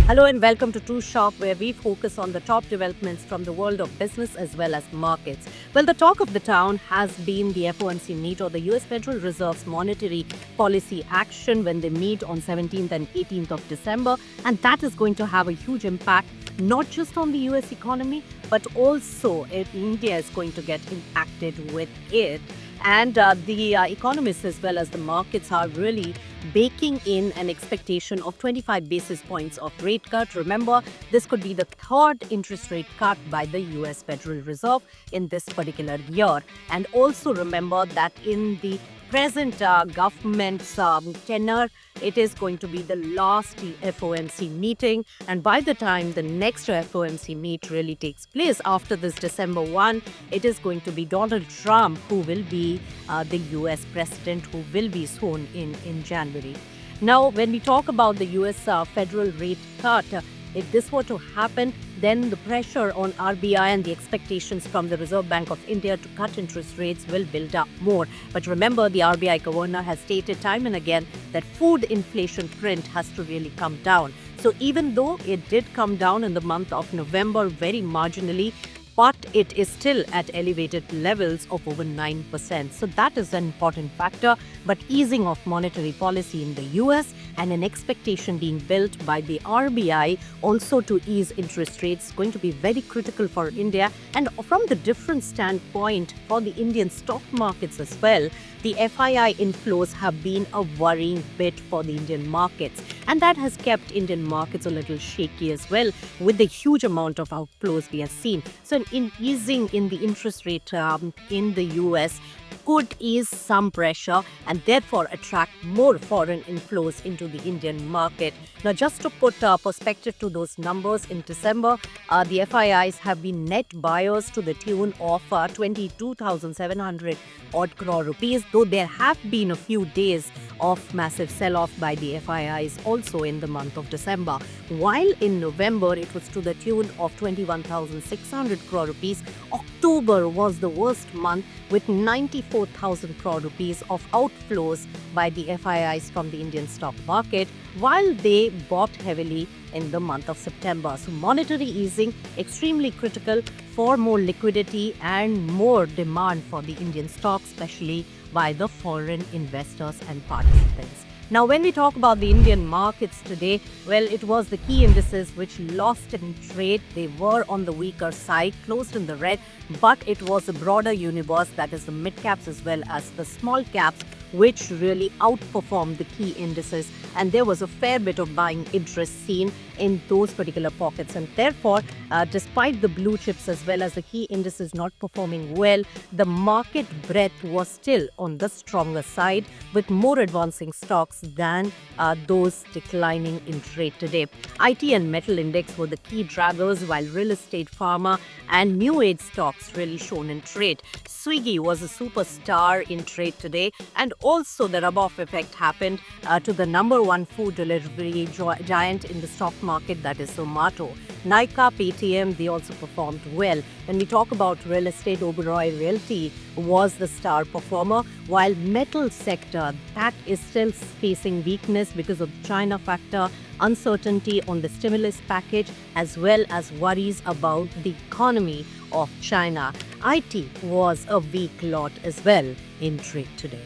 Hello and welcome to Too Sharp, where we focus on the top developments from the world of business as well as markets. Well, the talk of the town has been the FOMC meet, or the US Federal Reserve's monetary policy action, when they meet on 17th and 18th of December. And that is going to have a huge impact, not just on the US economy, but also if India is going to get impacted with it. And the economists as well as the markets are really baking in an expectation of 25 basis points of rate cut. Remember, this could be the third interest rate cut by the US Federal Reserve in this particular year. And also remember that in the present government's tenure, it is going to be the last FOMC meeting. And by the time the next FOMC meet really takes place after this December 1, it is going to be Donald Trump who will be the US president, who will be sworn in January. Now, when we talk about the US federal rate cut, if this were to happen, then the pressure on RBI and the expectations from the Reserve Bank of India to cut interest rates will build up more. But remember, the RBI governor has stated time and again that food inflation print has to really come down. So even though it did come down in the month of November very marginally, but it is still at elevated levels of over 9%. So that is an important factor. But easing of monetary policy in the US and an expectation being built by the RBI also to ease interest rates is going to be very critical for India. And from the different standpoint for the Indian stock markets as well, the FII inflows have been a worrying bit for the Indian markets. And that has kept Indian markets a little shaky as well, with the huge amount of outflows we have seen. So in easing in the interest rate in the US could ease some pressure and therefore attract more foreign inflows into the Indian market. Now, just to put perspective to those numbers, in December, the FIIs have been net buyers to the tune of 22,700 odd crore rupees, though there have been a few days of massive sell-off by the FIIs also in the month of December. While in November, it was to the tune of 21,600 crore rupees. October was the worst month with 94,000 crore rupees of outflows by the FIIs from the Indian stock market, while they bought heavily in the month of September. So monetary easing extremely critical for more liquidity and more demand for the Indian stocks, especially by the foreign investors and participants. Now, when we talk about the Indian markets today, well, it was the key indices which lost in trade. They were on the weaker side, closed in the red, but it was a broader universe, that is the mid caps as well as the small caps, which really outperformed the key indices. And there was a fair bit of buying interest seen in those particular pockets. And therefore, despite the blue chips as well as the key indices not performing well, the market breadth was still on the stronger side, with more advancing stocks than those declining in trade today. IT and metal index were the key draggers, while real estate, pharma and new age stocks really shown in trade. Swiggy was a superstar in trade today, and also the rub-off effect happened to the number one food delivery giant in the stock market, that is Zomato. Nykaa, Paytm, they also performed well. When we talk about real estate, Oberoi Realty was the star performer, while metal sector, that is still facing weakness because of the China factor, uncertainty on the stimulus package, as well as worries about the economy of China. IT was a weak lot as well in trade today.